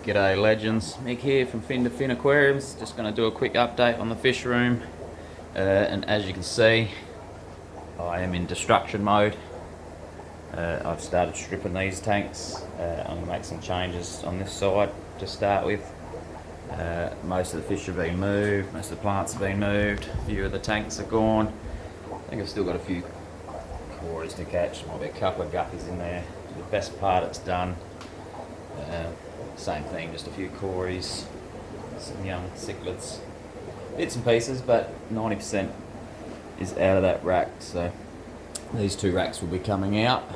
G'day legends, Mick here from Fin to Fin Aquariums. Just going to do a quick update on the fish room. And as you can see, I am in destruction mode. I've started stripping these tanks. I'm going to make some changes on this side to start with. Most of the fish have been moved, most of the plants have been moved, a few of the tanks are gone. I think I've still got a few cories to catch, might be a couple of guppies in there. The best part it's done. Same thing, just a few cories, some young cichlids, bits and pieces, but 90% is out of that rack. So these two racks will be coming out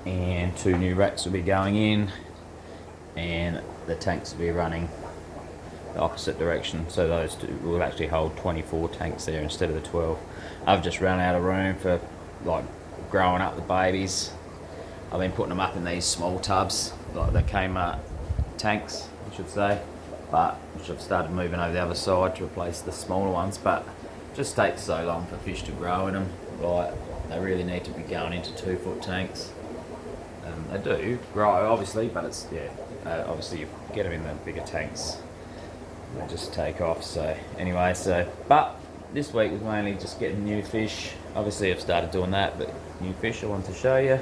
and two new racks will be going in, and the tanks will be running the opposite direction, so those two will actually hold 24 tanks there instead of the 12. I've just run out of room for like growing up the babies. I've been putting them up in these small tubs, like the Kmart tanks, I should say, but which I've started moving over the other side to replace the smaller ones, but it just takes so long for fish to grow in them. Like, they really need to be going into 2-foot tanks. They do grow, obviously, but it's, obviously you get them in the bigger tanks, they just take off. So anyway, but this week was mainly just getting new fish. Obviously I've started doing that, but new fish I wanted to show you.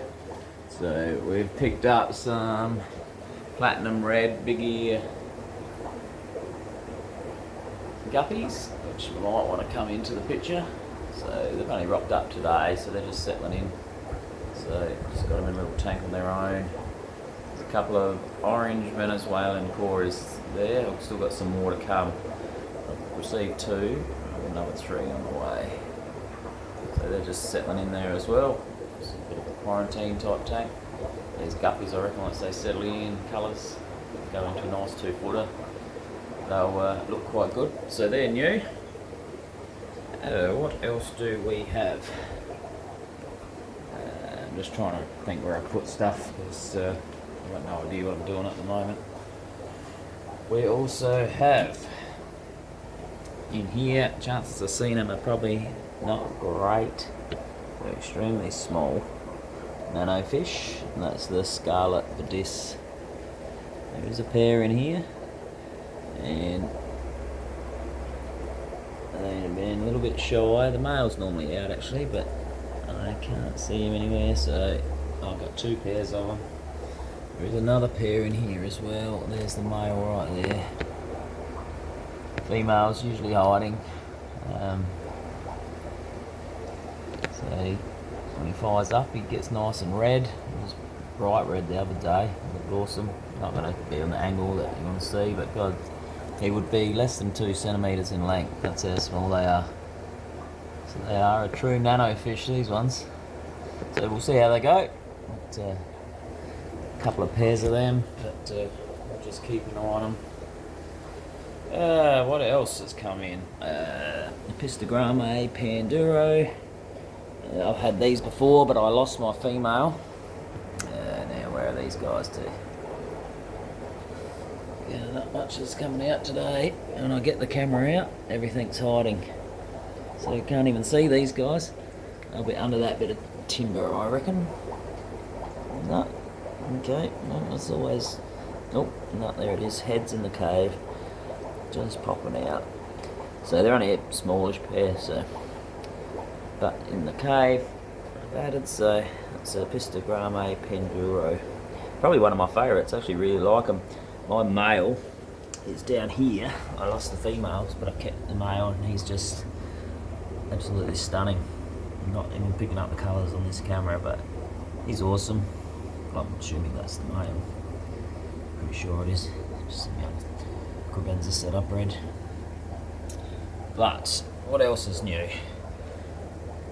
So we've picked up some platinum red big ear guppies, which might want to come into the picture. So they've only rocked up today, so they're just settling in. So just got them in a little tank on their own. There's a couple of orange Venezuelan cories there. I've still got some more to come. I've received 2, another 3 on the way. So they're just settling in there as well. It's a bit of a quarantine type tank. These guppies, I reckon, once they settle in, colours, go into a nice 2-footer, they'll look quite good. So they're new. What else do we have? I'm just trying to think where I put stuff, because I've got no idea what I'm doing at the moment. We also have in here, chances of seeing them are probably not great. They're extremely small nano fish, and that's the scarlet badis. There is a pair in here, and they've been a little bit shy. The male's normally out actually, but I can't see him anywhere, so I've got 2 pairs of them. There is another pair in here as well. There's the male right there. Female's usually hiding. So when he fires up, he gets nice and red. It was bright red the other day. It looked awesome. Not going to be on the angle that you want to see, but God, he would be less than 2 centimetres in length. That's how small they are. So they are a true nano fish, these ones. So we'll see how they go. But, a couple of pairs of them, but we'll just keep an eye on them. What else has come in? Epistogramma Panduro. I've had these before, but I lost my female. Now where are these guys to? Yeah, not much is coming out today. When I get the camera out, everything's hiding. So you can't even see these guys. They'll be under that bit of timber, I reckon. No. Okay, no, that's always... Oh, no, there it is. Head's in the cave. Just popping out. So they're only a smallish pair, so... But in the cave, I've added, so it's a Epistogramma Penduro. Probably one of my favourites, I actually really like them. My male is down here. I lost the females, but I kept the male, and he's just absolutely stunning. I'm not even picking up the colours on this camera, but he's awesome. I'm assuming that's the male. Pretty sure it is. Just some young Crebenza setup red. But what else is new?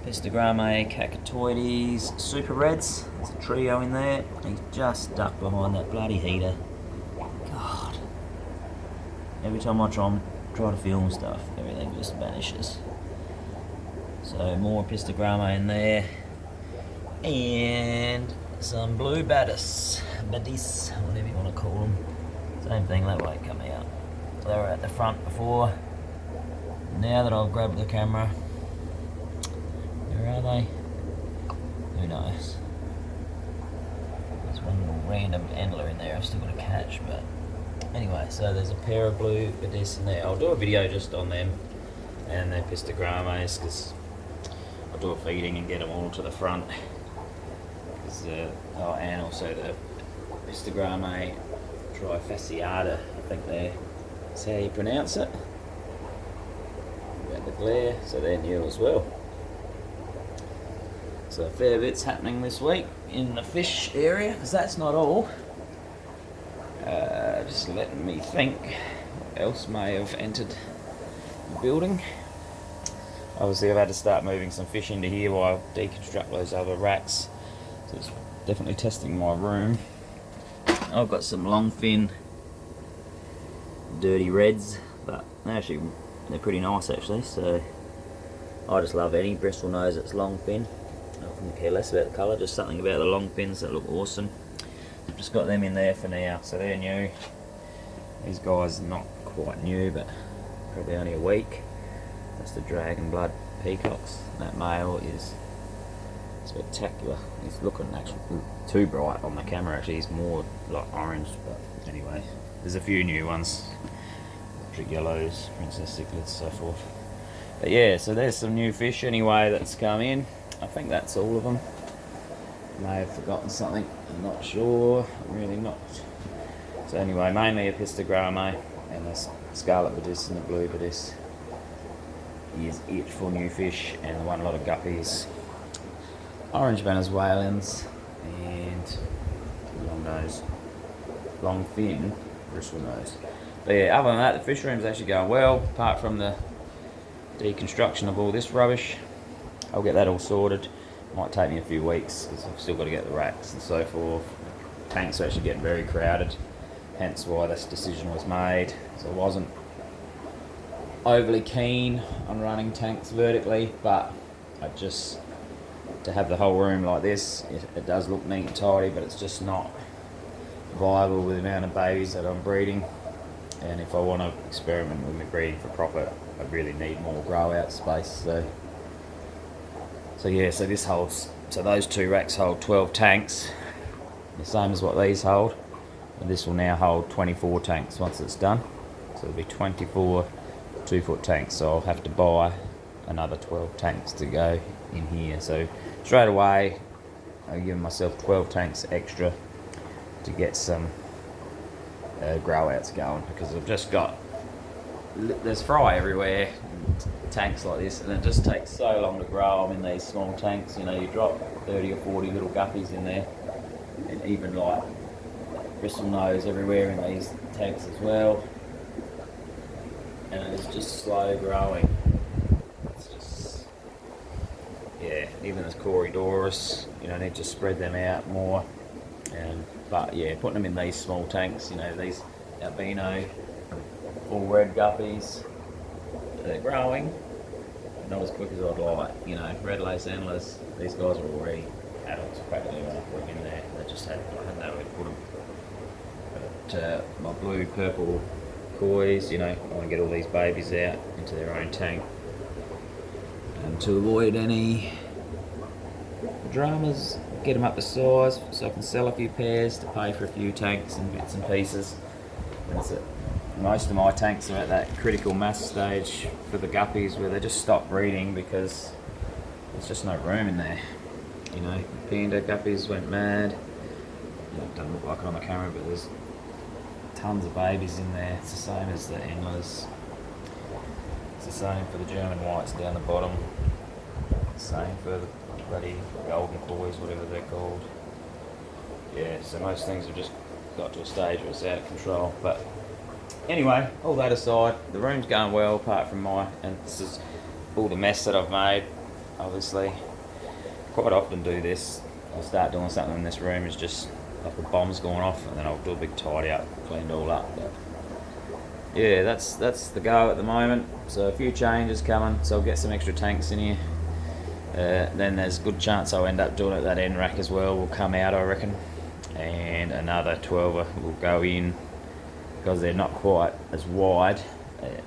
Epistogramma Cacatoides Super Reds. There's a trio in there. He's just ducked behind that bloody heater. God. Every time I try to film stuff, everything just vanishes. So more Epistogramma in there. And some blue badis, whatever you want to call them. Same thing, that won't come out. So they were at the front before. Now that I've grabbed the camera, where are they? Who knows? There's one little random endler in there I've still got to catch, but Anyway, so there's a pair of blue Badis in there. I'll do a video just on them and their Pistogrames, because I'll do a feeding and get them all to the front. And also the Pistograme trifasciata, I think that's how you pronounce it. About the glare, so they're new as well. So a fair bit's happening this week in the fish area, because that's not all. Just letting me think what else may have entered the building. Obviously I've had to start moving some fish into here while I deconstruct those other racks. So it's definitely testing my room. I've got some longfin dirty reds, but they're pretty nice actually, so I just love any bristle nose that's longfin. I couldn't care less about the colour, just something about the long fins that look awesome. I've just got them in there for now, so they're new. These guys are not quite new, but probably only a week. That's the dragon blood peacocks. That male is spectacular. He's looking actually too bright on the camera, actually. He's more like orange, but anyway. There's a few new ones. Electric yellows, princess cichlids, so forth. But yeah, so there's some new fish anyway that's come in. I think that's all of them. May have forgotten something, I'm not sure. I'm really not. So anyway, mainly a Pistograme and the scarlet Badis and the blue Badis is it for new fish, and one lot of guppies, orange Venezuelans, and long nose, long fin bristle nose. But yeah, other than that, the fish room's actually going well, apart from the deconstruction of all this rubbish. I'll get that all sorted. Might take me a few weeks because I've still got to get the racks and so forth. Tanks are actually getting very crowded, hence why this decision was made. So I wasn't overly keen on running tanks vertically, but to have the whole room like this, it does look neat and tidy, but it's just not viable with the amount of babies that I'm breeding. And if I want to experiment with my breeding for profit, I really need more grow out space. So yeah, so those two racks hold 12 tanks, the same as what these hold, and this will now hold 24 tanks once it's done. So it'll be 24 2-foot tanks, so I'll have to buy another 12 tanks to go in here. So straight away I'm giving myself 12 tanks extra to get some grow outs going, because I've just got, there's fry everywhere, tanks like this, and it just takes so long to grow them in these small tanks. You know, you drop 30 or 40 little guppies in there, and even like bristle nose everywhere in these tanks as well, and it's just slow growing. It's just, yeah, even as Corydoras, you know, need to spread them out more. But yeah, putting them in these small tanks, you know, these albino all red guppies, they're growing, not as quick as I'd like. You know, red lace antlers, these guys are already adults practically when I put them in there. I had nowhere to put them. But my blue purple kois, you know, I want to get all these babies out into their own tank, and to avoid any dramas, get them up to size so I can sell a few pairs to pay for a few tanks and bits and pieces. That's it. Most of my tanks are at that critical mass stage for the guppies where they just stop breeding because there's just no room in there. You know, panda guppies went mad. It doesn't look like it on the camera, but there's tons of babies in there. It's the same as the endless. It's the same for the German whites down the bottom. Same for the bloody golden kois, whatever they're called. Yeah, so most things have just got to a stage where it's out of control. But anyway, all that aside, the room's going well apart from and this is all the mess that I've made, obviously. Quite often do this. I'll start doing something in this room, is just like a bomb's going off, and then I'll do a big tidy up, clean it all up. But yeah, that's the go at the moment. So a few changes coming, so I'll get some extra tanks in here. Then there's a good chance I'll end up doing it, that end rack as well will come out, I reckon, and another 12er will go in, because they're not quite as wide.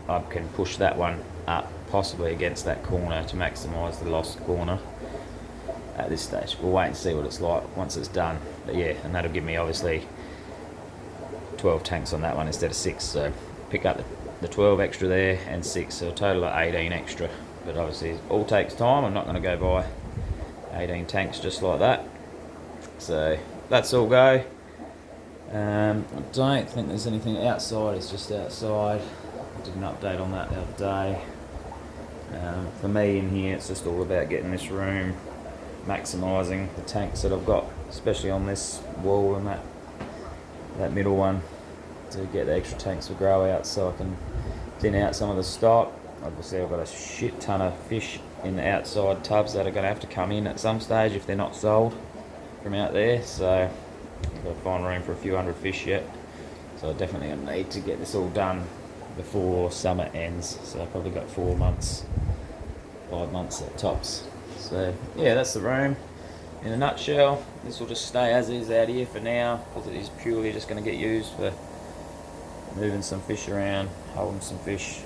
I can push that one up possibly against that corner to maximise the lost corner at this stage. We'll wait and see what it's like once it's done. But yeah, and that'll give me obviously 12 tanks on that one instead of 6, so pick up the 12 extra there and 6, so a total of 18 extra. But obviously it all takes time. I'm not going to go buy 18 tanks just like that. So that's all go. I don't think there's anything outside, it's just outside. I did an update on that the other day. For me in here, it's just all about getting this room, maximising the tanks that I've got, especially on this wall and that middle one, to get the extra tanks for grow out so I can thin out some of the stock. Obviously I've got a shit ton of fish in the outside tubs that are going to have to come in at some stage if they're not sold from out there, so I've got to find room for a few hundred fish yet. So I definitely need to get this all done before summer ends, so I've probably got 4 months, 5 months at tops. So yeah, that's the room in a nutshell. This will just stay as is out here for now, because it is purely just going to get used for moving some fish around, holding some fish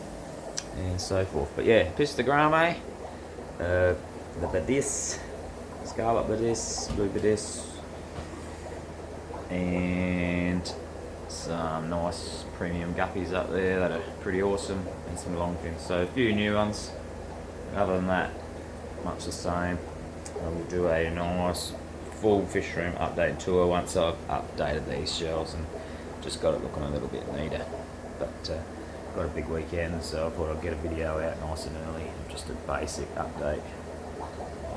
and so forth. But yeah, pista grame, the badis, scarlet badis, blue badis, and some nice premium guppies up there that are pretty awesome, and some longfins. So a few new ones. Other than that, much the same. I will do a nice full fish room update tour once I've updated these shells and just got it looking a little bit neater. But got a big weekend, so I thought I'd get a video out nice and early, just a basic update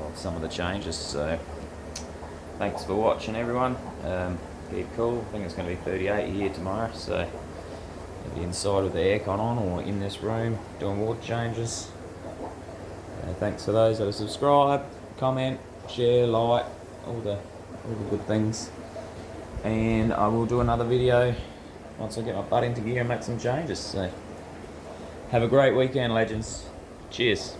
of some of the changes. So thanks for watching, everyone. Keep cool. I think it's going to be 38 here tomorrow, so I'll be inside with the aircon on or in this room doing water changes. Thanks for those that have subscribed, comment, share, like, all the good things. And I will do another video once I get my butt into gear and make some changes. So have a great weekend, legends. Cheers.